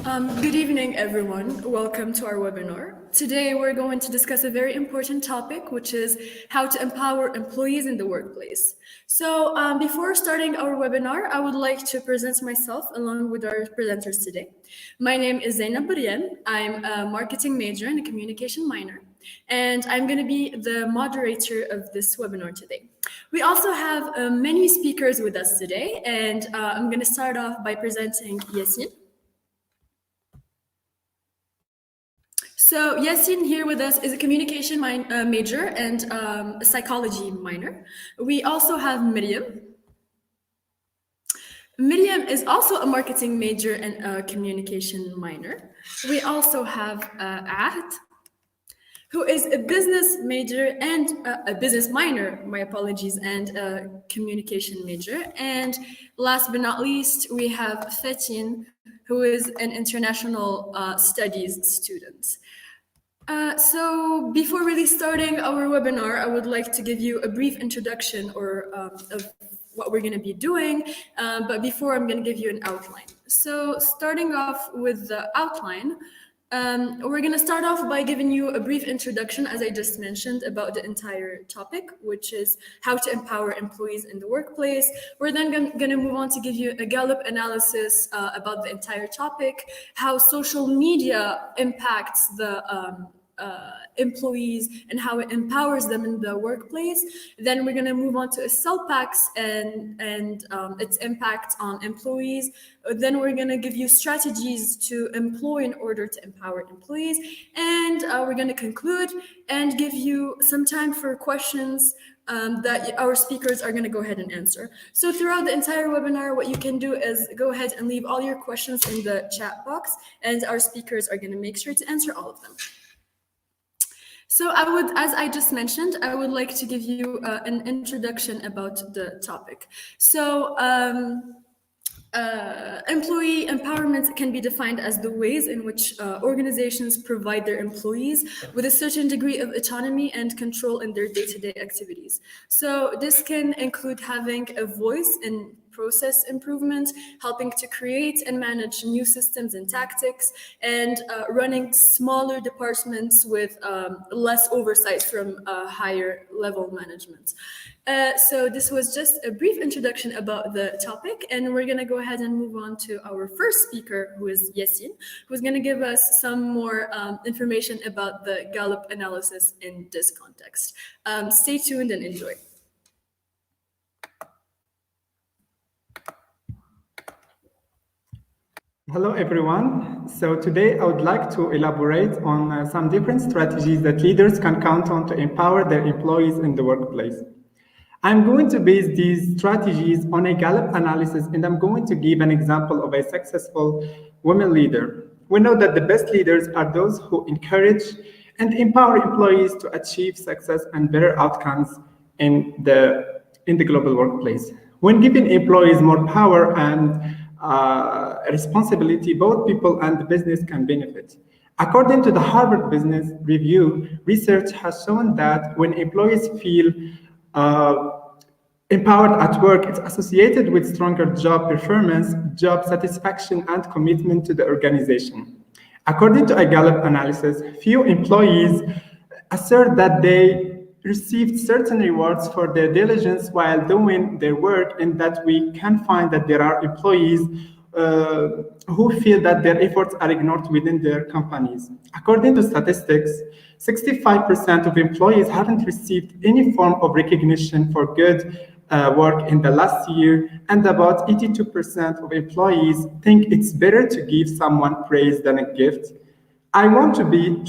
Good evening, everyone. Welcome to our webinar. Today, we're going to discuss a very important topic, which is how to empower employees in the workplace. So before starting our webinar, I would like to present myself along with our presenters today. My name is Zainab Burian. I'm a marketing major and a communication minor, and I'm going to be the moderator of this webinar today. We also have many speakers with us today, and I'm going to start off by presenting Yassine. So Yassine here with us is a communication major and a psychology minor. We also have Miriam. Miriam is also a marketing major and a communication minor. We also have Ahd, who is a business major and a business minor, my apologies, and a communication major. And last but not least, we have Fatin, who is an international studies student. So before really starting our webinar, I would like to give you a brief introduction of what we're going to be doing. But before, I'm going to give you an outline. So starting off with the outline, we're going to start off by giving you a brief introduction, as I just mentioned, about the entire topic, which is how to empower employees in the workplace. We're then going to move on to give you a Gallup analysis about the entire topic, how social media impacts the employees and how it empowers them in the workplace. Then we're going to move on to a CELPAX and its impact on employees. Then we're going to give you strategies to employ in order to empower employees. And we're going to conclude and give you some time for questions that our speakers are going to go ahead and answer. So throughout the entire webinar, what you can do is go ahead and leave all your questions in the chat box, and our speakers are going to make sure to answer all of them. So as I just mentioned, I would like to give you an introduction about the topic. So employee empowerment can be defined as the ways in which organizations provide their employees with a certain degree of autonomy and control in their day-to-day activities. So this can include having a voice in process improvement, helping to create and manage new systems and tactics, and running smaller departments with less oversight from higher level management. So this was just a brief introduction about the topic, and we're going to go ahead and move on to our first speaker, who is Yassine, who's going to give us some more information about the Gallup analysis in this context. Stay tuned and enjoy. Hello, everyone. So today I would like to elaborate on some different strategies that leaders can count on to empower their employees in the workplace. I'm going to base these strategies on a Gallup analysis, and I'm going to give an example of a successful women leader. We know that the best leaders are those who encourage and empower employees to achieve success and better outcomes in the global workplace. When giving employees more power and responsibility, both people and the business can benefit. According to the Harvard Business Review, research has shown that when employees feel empowered at work, it's associated with stronger job performance, job satisfaction, and commitment to the organization. According to a Gallup analysis, few employees assert that they received certain rewards for their diligence while doing their work, and that we can find that there are employees who feel that their efforts are ignored within their companies. According to statistics, 65% of employees haven't received any form of recognition for good work in the last year, and about 82% of employees think it's better to give someone praise than a gift. I want to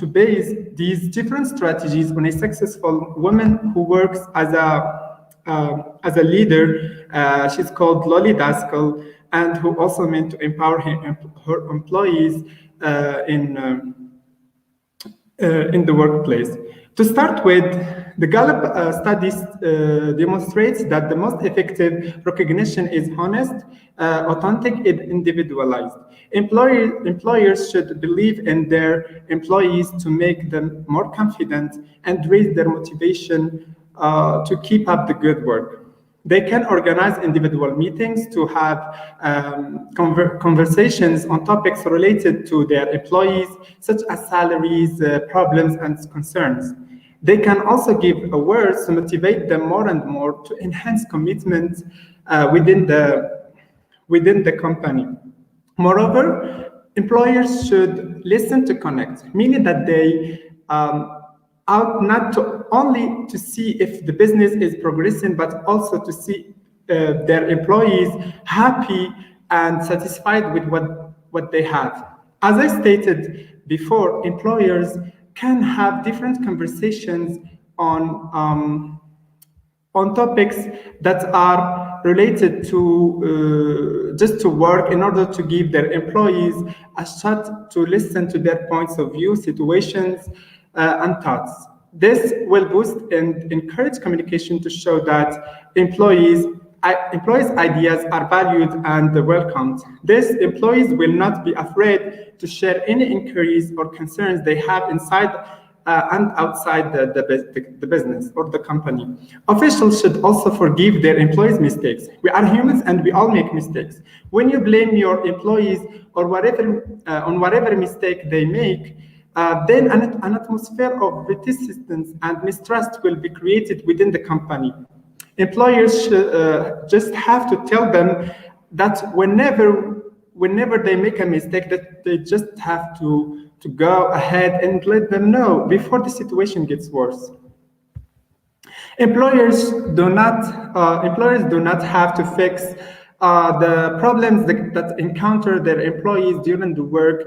base these different strategies on a successful woman who works as a leader. She's called Lolly Daskal, and who also meant to empower her employees in the workplace. To start with, the Gallup studies demonstrates that the most effective recognition is honest, authentic, and individualized. Employers should believe in their employees to make them more confident and raise their motivation to keep up the good work. They can organize individual meetings to have conversations on topics related to their employees, such as salaries, problems, and concerns. They can also give awards to motivate them more and more to enhance commitment within the company. Moreover, employers should listen to connect, meaning that they out not to only to see if the business is progressing, but also to see their employees happy and satisfied with what they have. As I stated before, employers can have different conversations on topics that are related to just to work in order to give their employees a shot to listen to their points of view, situations, and thoughts. This will boost and encourage communication to show that employees' ideas are valued and welcomed. These employees will not be afraid to share any inquiries or concerns they have inside and outside the business or the company. Officials should also forgive their employees' mistakes. We are humans and we all make mistakes. When you blame your employees or whatever on whatever mistake they make, then an atmosphere of resistance and mistrust will be created within the company. Employers should just have to tell them that whenever they make a mistake, that they just have to go ahead and let them know before the situation gets worse. Employers do not have to fix the problems that encounter their employees during the work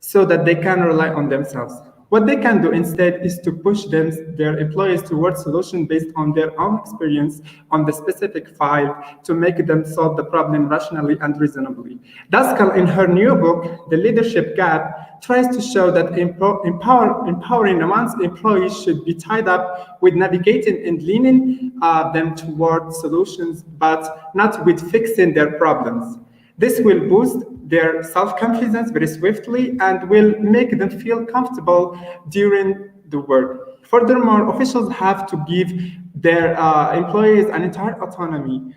so that they can rely on themselves. What they can do instead is to push their employees towards solutions based on their own experience on the specific file to make them solve the problem rationally and reasonably. Daskal, in her new book, The Leadership Gap, tries to show that empowering one's employees should be tied up with navigating and leaning them towards solutions, but not with fixing their problems. This will boost their self-confidence very swiftly and will make them feel comfortable during the work. Furthermore, officials have to give their employees an entire autonomy,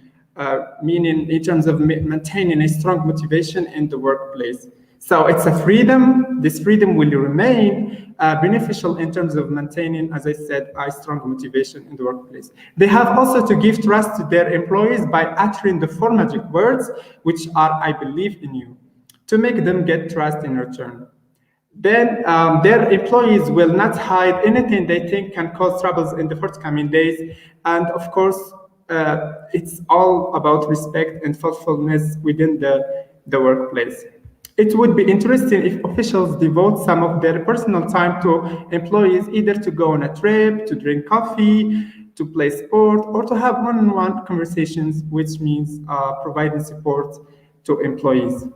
meaning in terms of maintaining a strong motivation in the workplace. So it's a freedom. This freedom will remain beneficial in terms of maintaining, as I said, a strong motivation in the workplace. They have also to give trust to their employees by uttering the four magic words, which are, I believe in you, to make them get trust in return. Then their employees will not hide anything they think can cause troubles in the forthcoming days. And of course, it's all about respect and thoughtfulness within the workplace. It would be interesting if officials devote some of their personal time to employees, either to go on a trip, to drink coffee, to play sport, or to have one-on-one conversations, which means providing support to employees.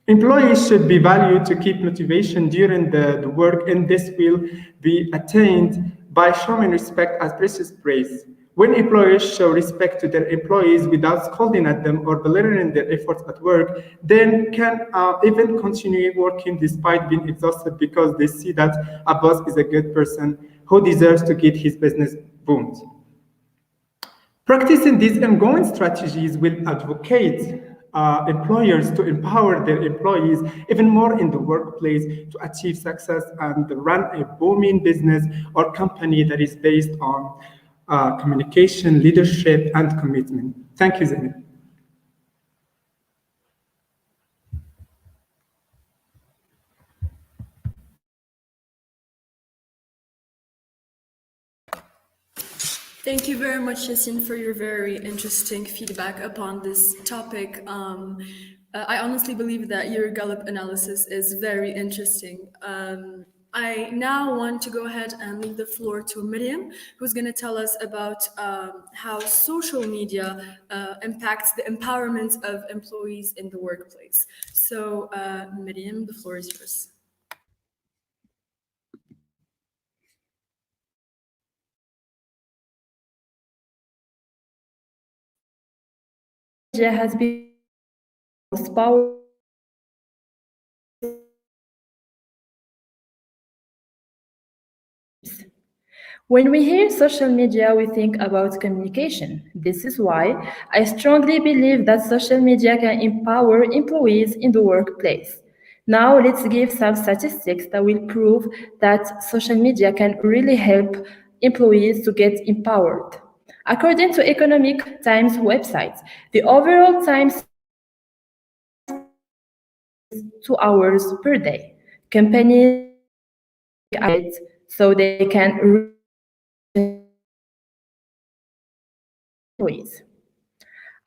Employees should be valued to keep motivation during the work, and this will be attained by showing respect as precious praise. When employers show respect to their employees without scolding at them or belittling their efforts at work, then can even continue working despite being exhausted because they see that a boss is a good person who deserves to get his business boomed. Practicing these ongoing strategies will advocate employers to empower their employees even more in the workplace to achieve success and run a booming business or company that is based on communication, leadership, and commitment. Thank you, Zainab. Thank you very much, Yassine, for your very interesting feedback upon this topic. I honestly believe that your Gallup analysis is very interesting. I now want to go ahead and leave the floor to Miriam, who's going to tell us about how social media impacts the empowerment of employees in the workplace. So, Miriam, the floor is yours. Has been most powerful When we hear social media, we think about communication. This is why I strongly believe that social media can empower employees in the workplace. Now, let's give some statistics that will prove that social media can really help employees to get empowered. According to Economic Times website, the overall time spent on social media is 2 hours per day. Companies it so they can employees.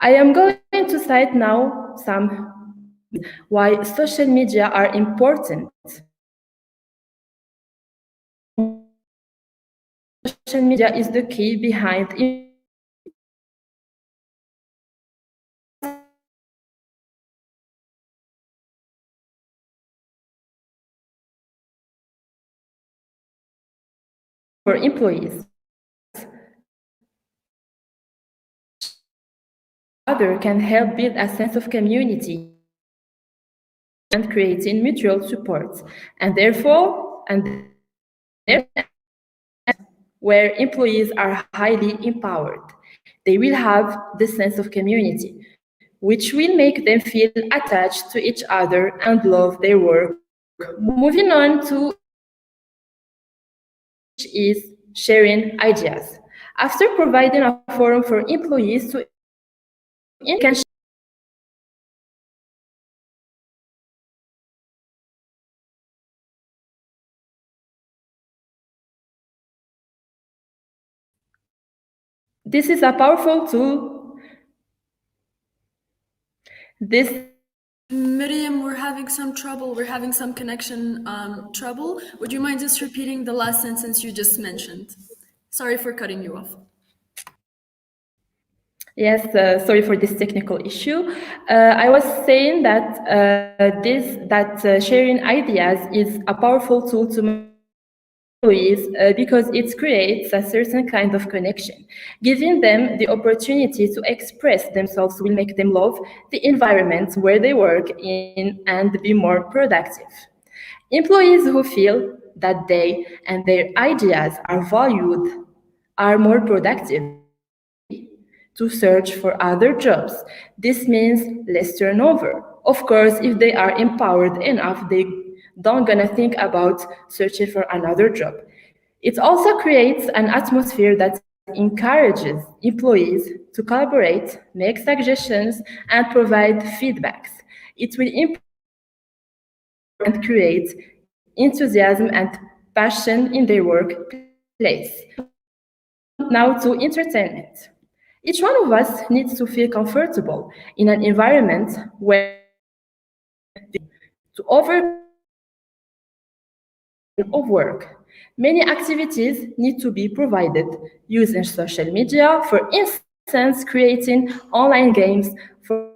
I am going to cite now some why social media are important. Social media is the key behind for employees. Other can help build a sense of community and creating mutual support, and where employees are highly empowered, they will have the sense of community, which will make them feel attached to each other and love their work. Moving on to which is sharing ideas. After providing a forum for employees to can this is a powerful tool. This Miriam, we're having some trouble. We're having some connection trouble. Would you mind just repeating the last sentence you just mentioned? Sorry for cutting you off. Yes, sorry for this technical issue. I was saying that sharing ideas is a powerful tool to employees because it creates a certain kind of connection. Giving them the opportunity to express themselves will make them love the environment where they work in and be more productive. Employees who feel that they and their ideas are valued are more productive to search for other jobs. This means less turnover. Of course, if they are empowered enough, they don't gonna think about searching for another job. It also creates an atmosphere that encourages employees to collaborate, make suggestions, and provide feedbacks. It will improve and create enthusiasm and passion in their workplace. Now to entertainment. Each one of us needs to feel comfortable in an environment where to over of work. Many activities need to be provided using social media, for instance, creating online games for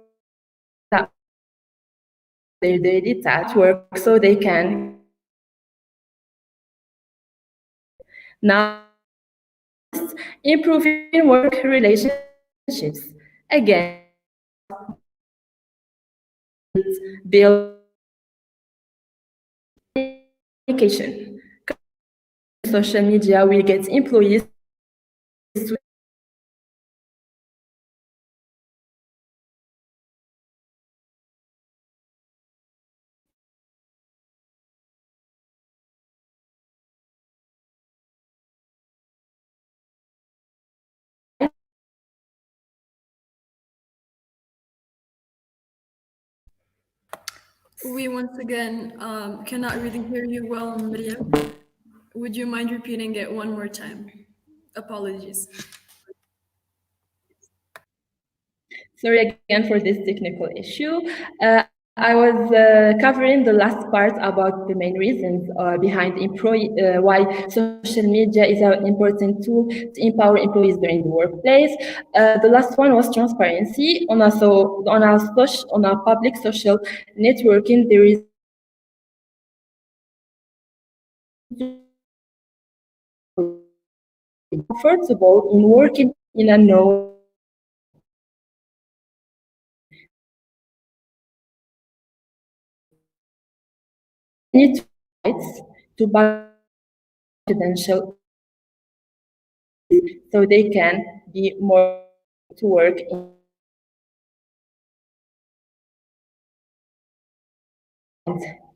their daily task work so they can now improving work relationships. Again, build communication. Social media will get employees to We once again cannot really hear you well, Miriam. Would you mind repeating it one more time? Apologies. sorry again for this technical issue. I was covering the last part about the main reasons behind why social media is an important tool to empower employees during the workplace. The last one was transparency. On a public social networking, there is comfortable in working in a no need to rights to confidential so they can be more to work in.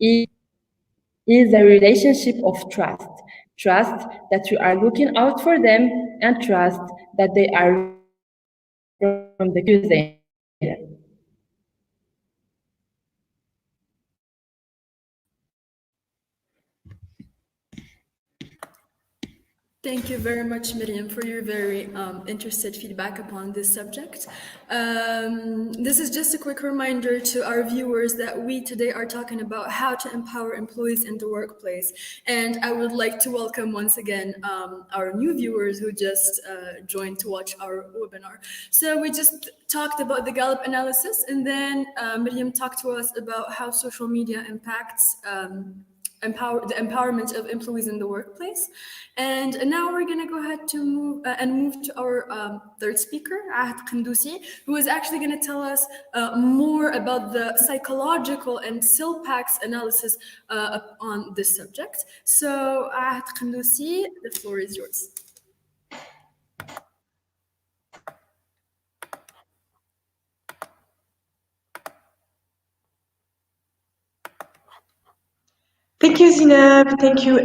It is a relationship of trust. Trust that you are looking out for them and trust that they are from the cuisine. Thank you very much, Miriam, for your very interested feedback upon this subject. This is just a quick reminder to our viewers that we today are talking about how to empower employees in the workplace. And I would like to welcome once again our new viewers who just joined to watch our webinar. So we just talked about the Gallup analysis, and then Miriam talked to us about how social media impacts the empowerment of employees in the workplace. And now we're going to go ahead to move to our third speaker, Ahd Qandusi, who is actually going to tell us more about the psychological and SILPAX analysis on this subject. So Ahd Qandusi, the floor is yours. Thank you, Zinab. Thank you,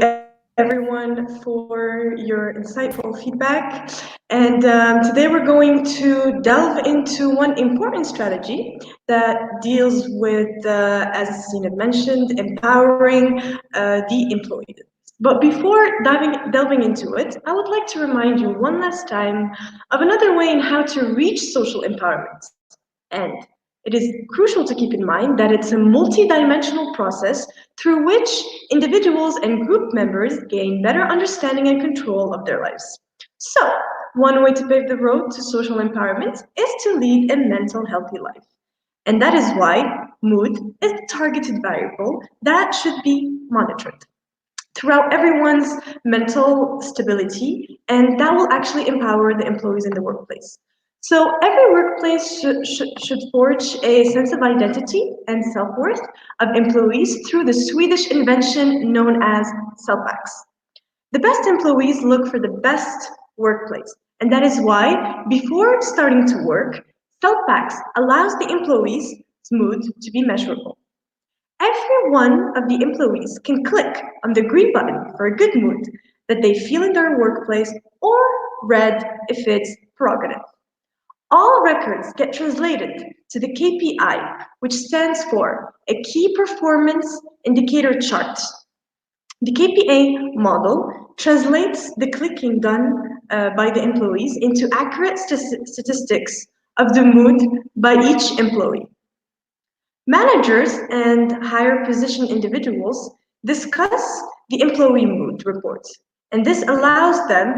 everyone, for your insightful feedback. And today we're going to delve into one important strategy that deals with, as Zinab mentioned, empowering the employees. But before delving into it, I would like to remind you one last time of another way in how to reach social empowerment. And it is crucial to keep in mind that it's a multi-dimensional process through which individuals and group members gain better understanding and control of their lives. So, one way to pave the road to social empowerment is to lead a mental healthy life. And that is why mood is a targeted variable that should be monitored throughout everyone's mental stability, and that will actually empower the employees in the workplace. So every workplace should forge a sense of identity and self-worth of employees through the Swedish invention known as SELPAX. The best employees look for the best workplace, and that is why, before starting to work, SELPAX allows the employees' mood to be measurable. Every one of the employees can click on the green button for a good mood that they feel in their workplace, or red if it's prerogative. All records get translated to the KPI, which stands for a Key Performance Indicator Chart. The KPI model translates the clicking done by the employees into accurate statistics of the mood by each employee. Managers and higher position individuals discuss the employee mood report, and this allows them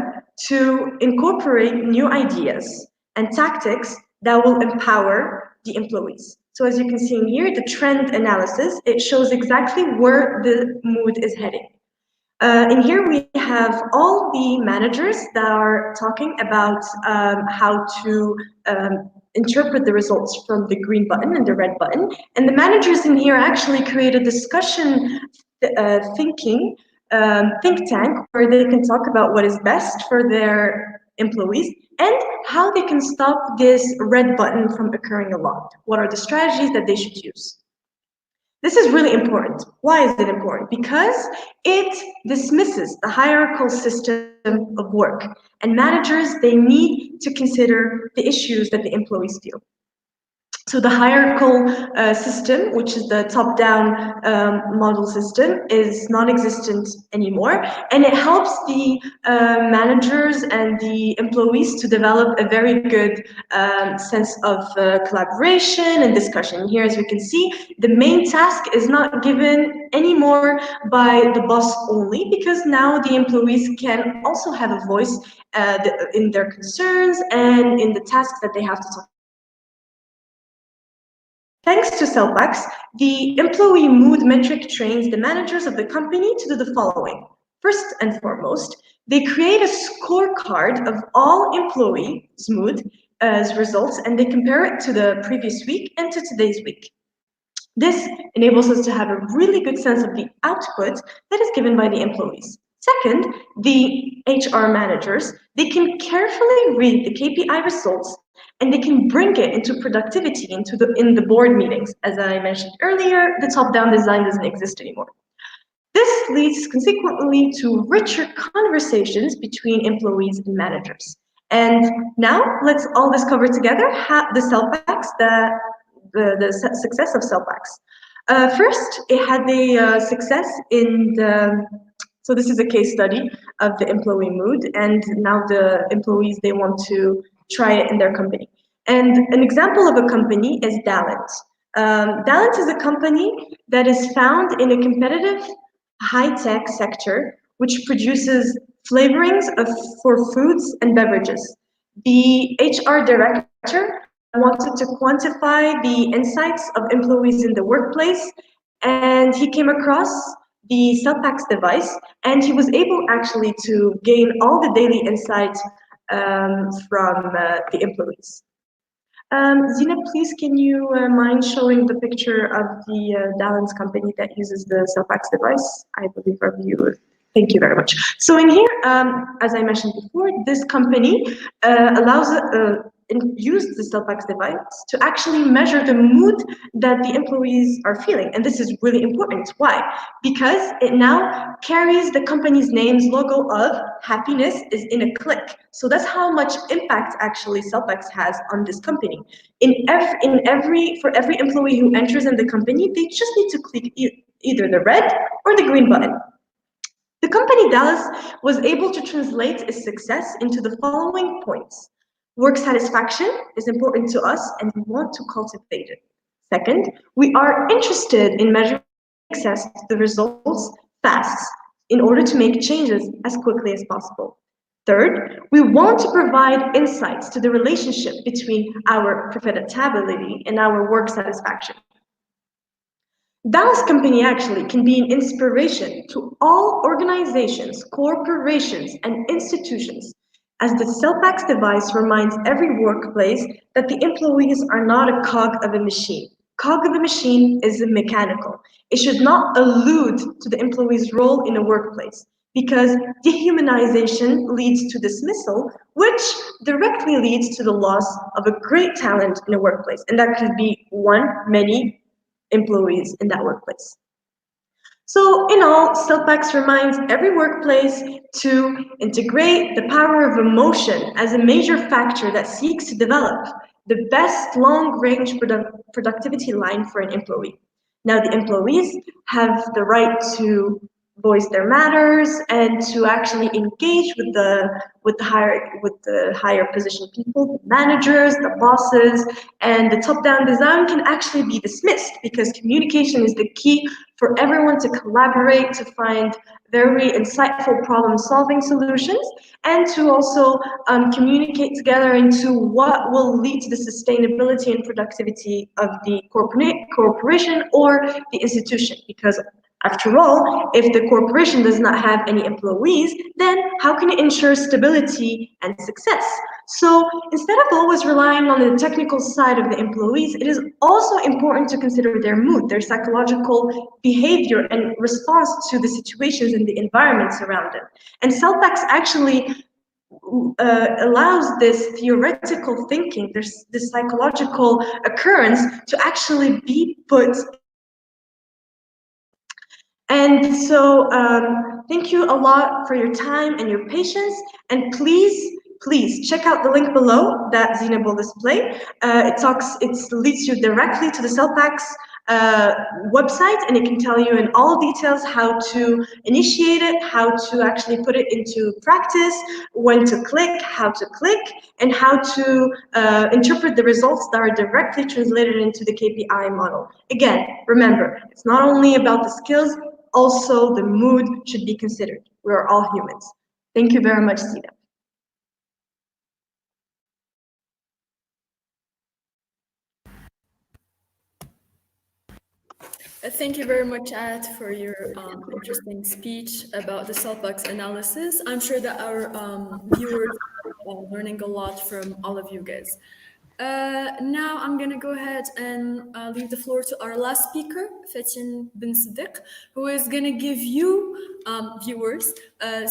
to incorporate new ideas and tactics that will empower the employees. So as you can see in here, the trend analysis, it shows exactly where the mood is heading. In here we have all the managers that are talking about how to interpret the results from the green button and the red button. And the managers in here actually create a discussion think tank where they can talk about what is best for their employees and how they can stop this red button from occurring a lot. What are the strategies that they should use? This is really important. Why is it important? Because it dismisses the hierarchical system of work, and managers, they need to consider the issues that the employees feel. So the hierarchical system, which is the top-down model system, is non-existent anymore, and it helps the managers and the employees to develop a very good sense of collaboration and discussion. Here, as we can see, the main task is not given anymore by the boss only, because now the employees can also have a voice in their concerns and in the tasks that they have to talk. Thanks to SELPAX, the employee mood metric trains the managers of the company to do the following. First and foremost, they create a scorecard of all employees' mood as results, and they compare it to the previous week and to today's week. This enables us to have a really good sense of the output that is given by the employees. Second, the HR managers, they can carefully read the KPI results and they can bring it into productivity in the board meetings. As I mentioned earlier, the top-down design doesn't exist anymore. This leads consequently to richer conversations between employees and managers. And now let's all discover together how the CELPACs, the success of CELPACs. First, it had the success in the, so this is a case study of the employee mood, and now the employees, they want to try it in their company. And an example of a company is Dalent. Dalent is a company that is found in a competitive high-tech sector, which produces flavorings for foods and beverages. The HR director wanted to quantify the insights of employees in the workplace, and he came across the CELPACs device, and he was able actually to gain all the daily insights from the employees. Zina, please, can you mind showing the picture of the Dalens company that uses the CELPACs device? I believe our viewers. Thank you very much. So in here, as I mentioned before, this company used the CELPACs device to actually measure the mood that the employees are feeling. And this is really important. Why? Because it now carries the company's name's logo of happiness is in a click. So that's how much impact actually CELPACs has on this company. For every employee who enters in the company, they just need to click either the red or the green button. The company Dallas was able to translate its success into the following points. Work satisfaction is important to us and we want to cultivate it. Second, we are interested in measuring access to the results fast in order to make changes as quickly as possible. Third, we want to provide insights to the relationship between our profitability and our work satisfaction. Dallas company actually can be an inspiration to all organizations, corporations, and institutions, as the CELPACs device reminds every workplace that the employees are not a cog of a machine. Cog of a machine is mechanical. It should not allude to the employee's role in a workplace, because dehumanization leads to dismissal, which directly leads to the loss of a great talent in a workplace. And that could be one, many employees in that workplace. So in all, CELPACs reminds every workplace to integrate the power of emotion as a major factor that seeks to develop the best long-range productivity line for an employee. Now the employees have the right to voice their matters and to actually engage with the higher position people, the managers, the bosses, and the top-down design can actually be dismissed because communication is the key for everyone to collaborate, to find very insightful problem-solving solutions, and to also communicate together into what will lead to the sustainability and productivity of the corporation or the institution. Because after all, if the corporation does not have any employees, then how can it ensure stability and success? So instead of always relying on the technical side of the employees, it is also important to consider their mood, their psychological behavior and response to the situations and the environments around them. And CELPACs actually allows this theoretical thinking, this psychological occurrence to actually be put. And so thank you a lot for your time and your patience, and please check out the link below that Zina will display. It leads you directly to the CELPACs website, and it can tell you in all details how to initiate it, how to actually put it into practice, when to click, how to click, and how to interpret the results that are directly translated into the KPI model. Again, remember, it's not only about the skills, also the mood should be considered. We are all humans. Thank you very much, Zina. Thank you very much, Ad, for your interesting speech about the CELPACs analysis. I'm sure that our viewers are learning a lot from all of you guys. Now I'm gonna go ahead and leave the floor to our last speaker, Fatin bin Siddiq, who is gonna give you viewers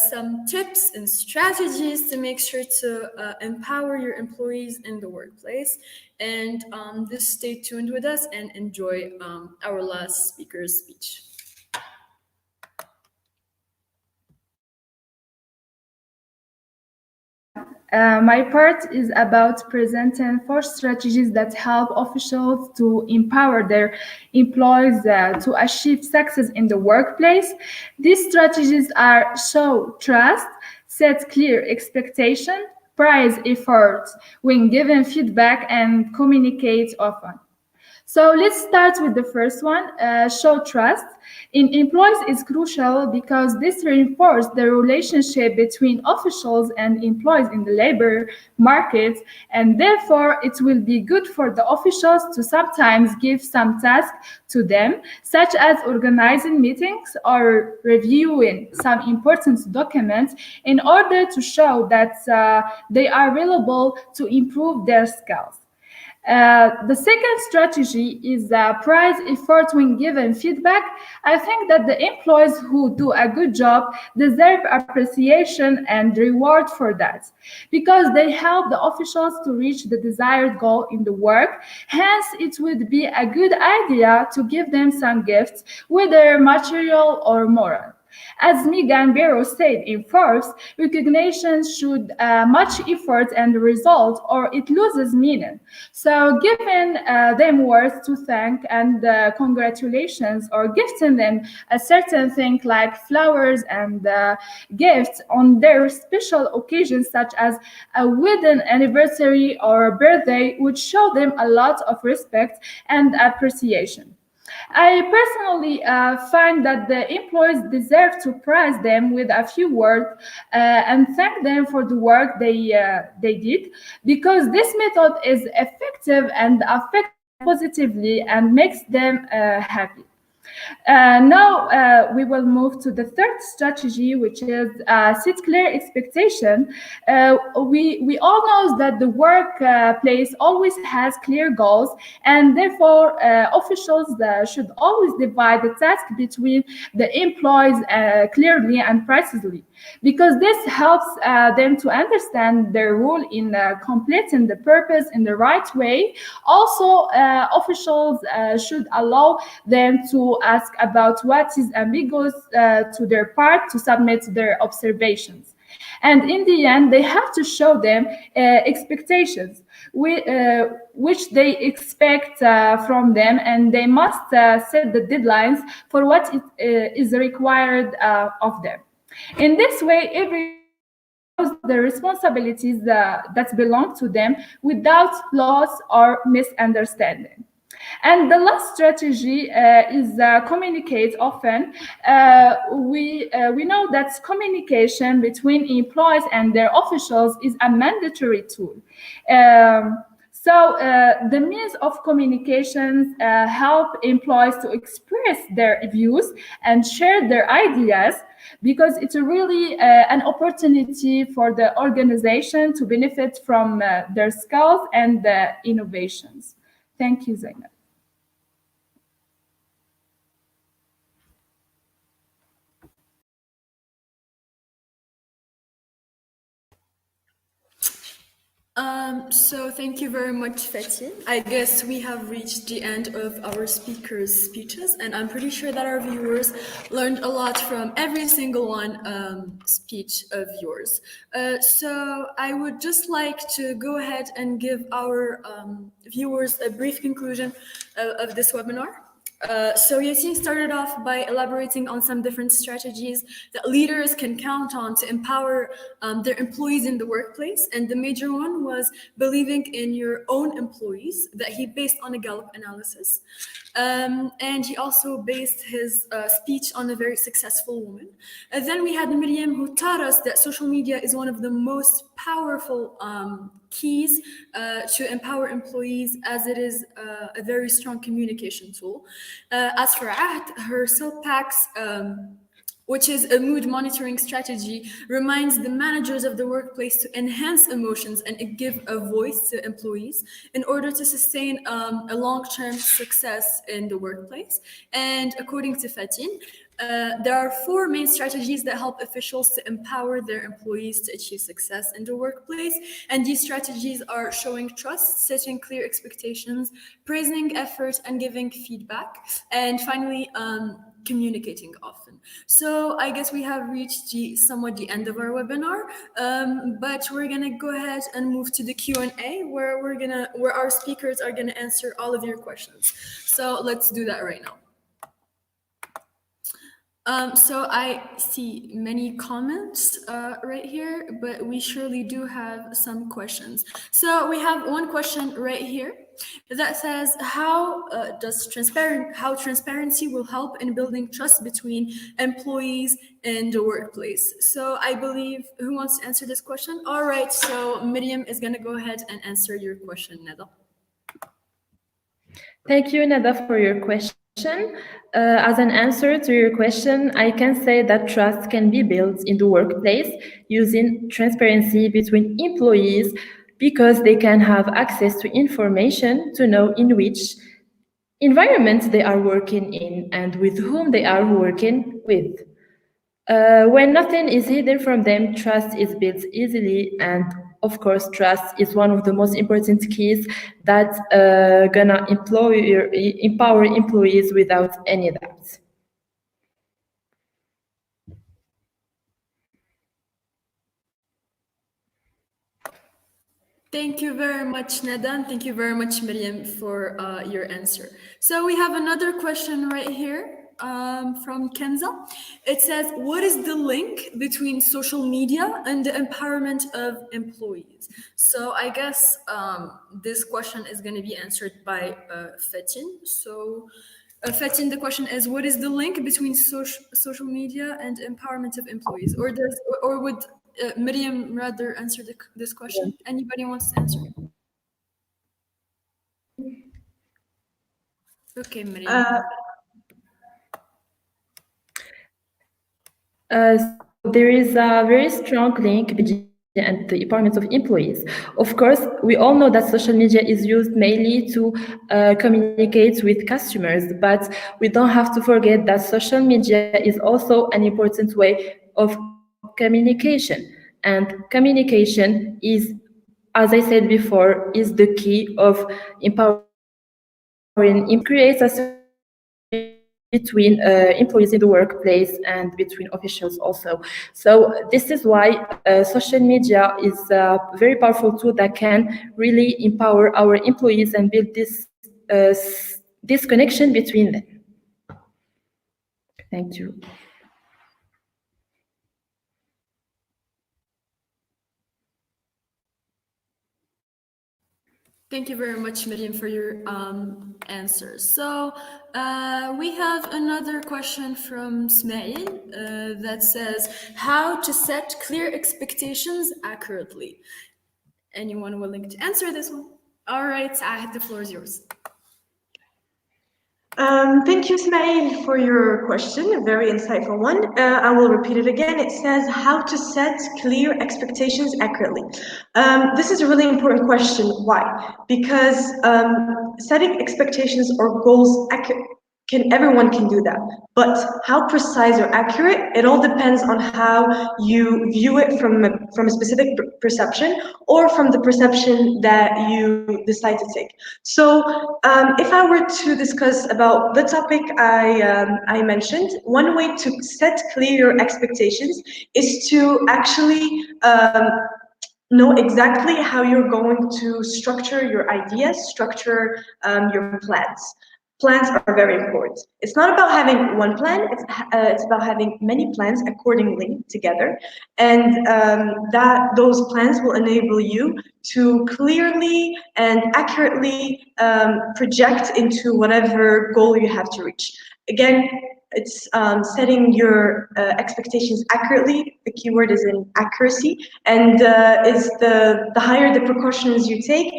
some tips and strategies to make sure to empower your employees in the workplace. And just stay tuned with us and enjoy our last speaker's speech. My part is about presenting 4 strategies that help officials to empower their employees to achieve success in the workplace. These strategies are show trust, set clear expectation, praise efforts when given feedback, and communicate often. So let's start with the first one, show trust. In employees is crucial because this reinforces the relationship between officials and employees in the labor market, and therefore it will be good for the officials to sometimes give some task to them, such as organizing meetings or reviewing some important documents in order to show that they are available to improve their skills. The second strategy is prize effort when given feedback. I think that the employees who do a good job deserve appreciation and reward for that because they help the officials to reach the desired goal in the work. Hence, it would be a good idea to give them some gifts, whether material or moral. As Megan Barrow said in Forbes, recognition should match effort and result, or it loses meaning. So, giving them words to thank and congratulations, or gifting them a certain thing like flowers and gifts on their special occasions, such as a wedding anniversary or birthday, would show them a lot of respect and appreciation. I personally find that the employees deserve to praise them with a few words and thank them for the work they did, because this method is effective and affects positively and makes them happy. Now we will move to the third strategy, which is set clear expectation. We all know that the workplace always has clear goals, and therefore officials should always divide the task between the employees clearly and precisely, because this helps them to understand their role in completing the purpose in the right way. Also, officials should allow them to ask about what is ambiguous to their part to submit their observations. And in the end, they have to show them expectations which they expect from them, and they must set the deadlines for what is required of them. In this way, every the responsibilities that belong to them without loss or misunderstanding. And the last strategy is communicate often. We know that communication between employees and their officials is a mandatory tool. So the means of communications help employees to express their views and share their ideas, because it's really an opportunity for the organization to benefit from their skills and innovations. Thank you, Zainab. So thank you very much, Fatin. I guess we have reached the end of our speakers' speeches, and I'm pretty sure that our viewers learned a lot from every single one speech of yours. So I would just like to go ahead and give our viewers a brief conclusion of this webinar. So Yassine started off by elaborating on some different strategies that leaders can count on to empower their employees in the workplace. And the major one was believing in your own employees, that he based on a Gallup analysis. And he also based his speech on a very successful woman. And then we had Miriam, who taught us that social media is one of the most powerful keys to empower employees, as it is a very strong communication tool. As for Ahd, her self packs which is a mood monitoring strategy, reminds the managers of the workplace to enhance emotions and give a voice to employees in order to sustain a long-term success in the workplace. And according to Fatin, there are four main strategies that help officials to empower their employees to achieve success in the workplace. And these strategies are showing trust, setting clear expectations, praising effort, and giving feedback. And finally, communicating often. So I guess we have reached somewhat the end of our webinar, but we're gonna go ahead and move to the Q&A where our speakers are gonna answer all of your questions. So let's do that right now. So I see many comments right here, but we surely do have some questions. So we have one question right here that says, how transparency will help in building trust between employees and the workplace? So I believe, who wants to answer this question? All right, so Miriam is going to go ahead and answer your question, Neda. Thank you, Neda, for your question. As an answer to your question, I can say that trust can be built in the workplace using transparency between employees, because they can have access to information to know in which environment they are working in and with whom they are working with. When nothing is hidden from them, trust is built easily, and of course, trust is one of the most important keys that gonna empower employees without any doubt. Thank you very much, Neda. Thank you very much, Miriam, for your answer. So we have another question right here from Kenza. It says, what is the link between social media and the empowerment of employees? So I guess this question is going to be answered by Fatin. So Fatin, the question is, what is the link between social media and empowerment of employees? Or would Miriam rather answer this question? Anybody wants to answer? Okay, Miriam. There is a very strong link between and the empowerment of employees. Of course, we all know that social media is used mainly to communicate with customers, but we don't have to forget that social media is also an important way of communication. And communication is, as I said before, is the key of empowering. It creates a between employees in the workplace and between officials also. So this is why social media is a very powerful tool that can really empower our employees and build this connection between them. Thank you. Thank you very much, Miriam, for your answers. So we have another question from Smail that says, how to set clear expectations accurately? Anyone willing to answer this one? All right, Ahad, the floor is yours. Thank you, Ismail, for your question, a very insightful one. I will repeat it again. It says how to set clear expectations accurately. This is a really important question. Why? Because setting expectations or goals everyone can do that, but how precise or accurate, it all depends on how you view it from a specific perception or from the perception that you decide to take. So if I were to discuss about the topic I mentioned, one way to set clear expectations is to actually know exactly how you're going to structure your ideas, structure your plans. Plans are very important. It's not about having one plan, it's about having many plans accordingly together. And those plans will enable you to clearly and accurately project into whatever goal you have to reach. Again, it's setting your expectations accurately. The keyword is in accuracy, and is the higher the precautions you take,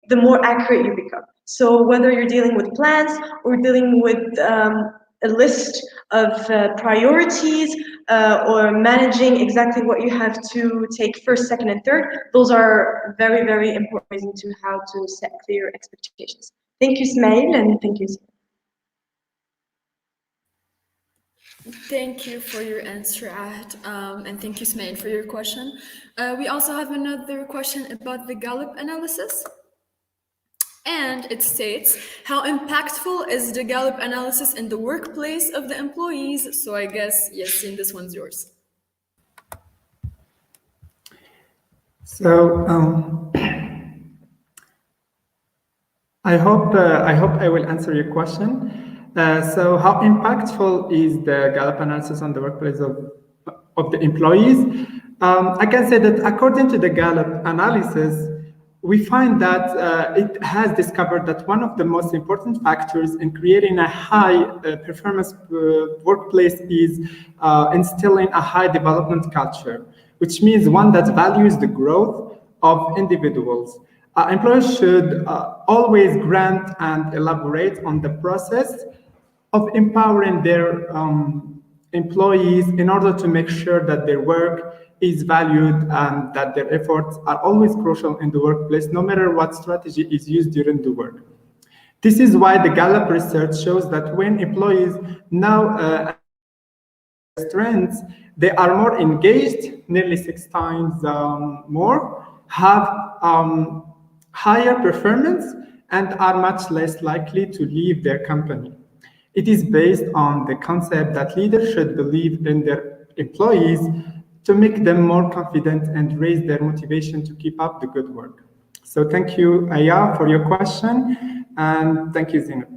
the more accurate you become. So whether you're dealing with plans or dealing with a list of priorities or managing exactly what you have to take first, second, and third. Those are very, very important ways into how to set clear expectations. Thank you, Smail, and thank you. Thank you for your answer, Ahd, and thank you, Smail, for your question. We also have another question about the Gallup analysis. And it states, how impactful is the Gallup analysis in the workplace of the employees? So I guess, Yassine, this one's yours. So I hope I will answer your question. So how impactful is the Gallup analysis on the workplace of the employees? I can say that according to the Gallup analysis, we find that it has discovered that one of the most important factors in creating a high performance workplace is instilling a high development culture, which means one that values the growth of individuals. Employers should always grant and elaborate on the process of empowering their employees in order to make sure that their work is valued and that their efforts are always crucial in the workplace, no matter what strategy is used during the work. This is why the Gallup research shows that when employees now strengths, they are more engaged, nearly 6 times more, have higher performance, and are much less likely to leave their company. It is based on the concept that leaders should believe in their employees to make them more confident and raise their motivation to keep up the good work. So thank you, Aya, for your question, and thank you, Zainab.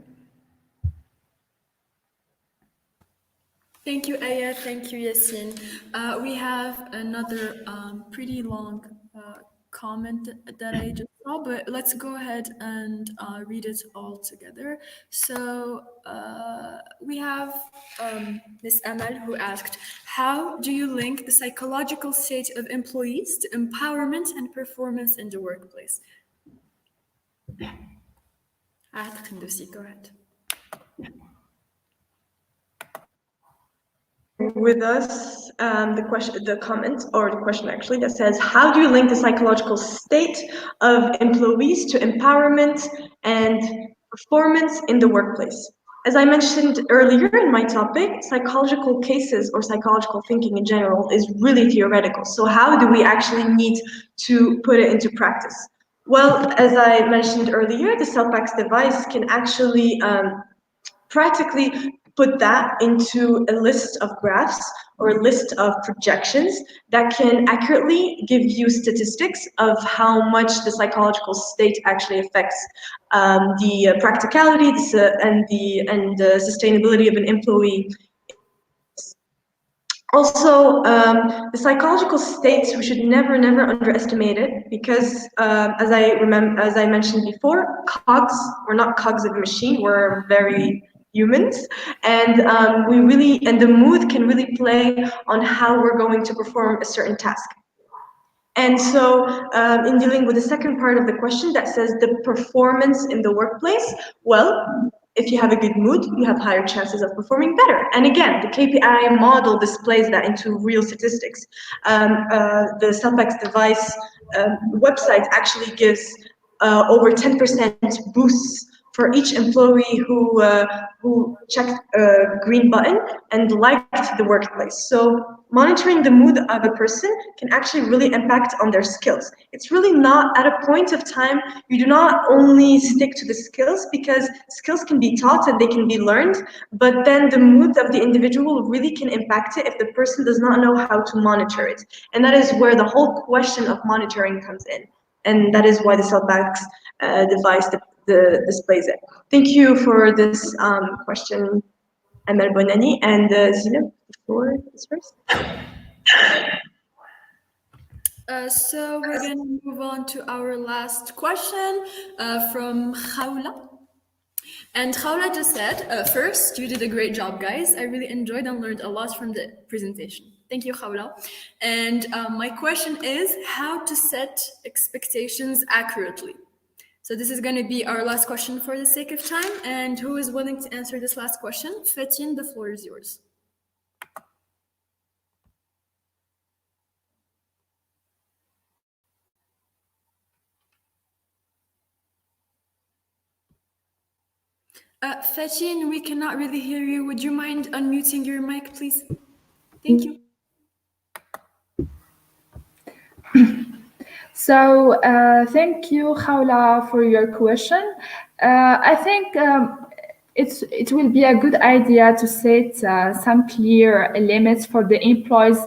Thank you, Aya. Thank you, Yassine. We have another pretty long comment that I just saw, but let's go ahead and read it all together. So we have Ms. Amal who asked, how do you link the psychological state of employees to empowerment and performance in the workplace? Ahd Khandoussi, go ahead. With us the comment or the question actually that says, how do you link the psychological state of employees to empowerment and performance in the workplace? As I mentioned earlier in my topic, psychological cases or psychological thinking in general is really theoretical. So how do we actually need to put it into practice? Well, as I mentioned earlier, the Self-Packs device can actually practically put that into a list of graphs or a list of projections that can accurately give you statistics of how much the psychological state actually affects the practicality and the sustainability of an employee. Also, the psychological states, we should never underestimate it, because as I mentioned before, we're not cogs of a machine, we're very humans, and the mood can really play on how we're going to perform a certain task. And so in dealing with the second part of the question that says the performance in the workplace, well, if you have a good mood, you have higher chances of performing better. And again, the KPI model displays that into real statistics. The Self-Packs device website actually gives over 10% boosts for each employee who checked a green button and liked the workplace. So monitoring the mood of a person can actually really impact on their skills. It's really not at a point of time, you do not only stick to the skills, because skills can be taught and they can be learned, but then the mood of the individual really can impact it if the person does not know how to monitor it. And that is where the whole question of monitoring comes in. And that is why the Self-Packs device displays it. Thank you for this question, Amel Bonani, and Zineb, the floor is yours. So we're going to move on to our last question from Khawla. And Khawla just said, first, you did a great job, guys. I really enjoyed and learned a lot from the presentation. Thank you, Khawla. And my question is how to set expectations accurately. So this is going to be our last question for the sake of time. And who is willing to answer this last question? Fatin, the floor is yours. Fatin, we cannot really hear you. Would you mind unmuting your mic, please? Thank you. So thank you, Khawla, for your question. I think it will be a good idea to set some clear limits for the employees,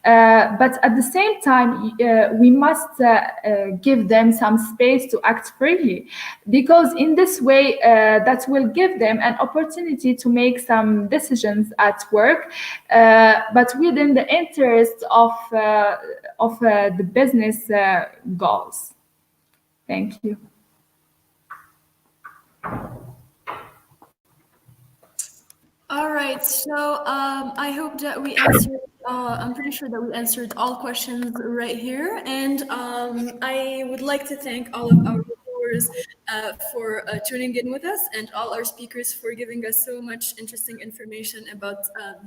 but at the same time, we must give them some space to act freely, because in this way, that will give them an opportunity to make some decisions at work, but within the interest of the business goals. Thank you. All right, so I hope that we answered, I'm pretty sure that we answered all questions right here. And I would like to thank all of our viewers for tuning in with us, and all our speakers for giving us so much interesting information about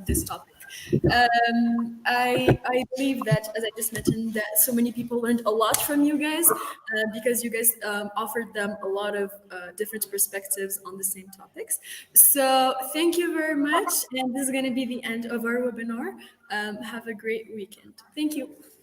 this topic. I believe that, as I just mentioned, that so many people learned a lot from you guys because you guys offered them a lot of different perspectives on the same topics. So thank you very much. And this is going to be the end of our webinar. Have a great weekend. Thank you.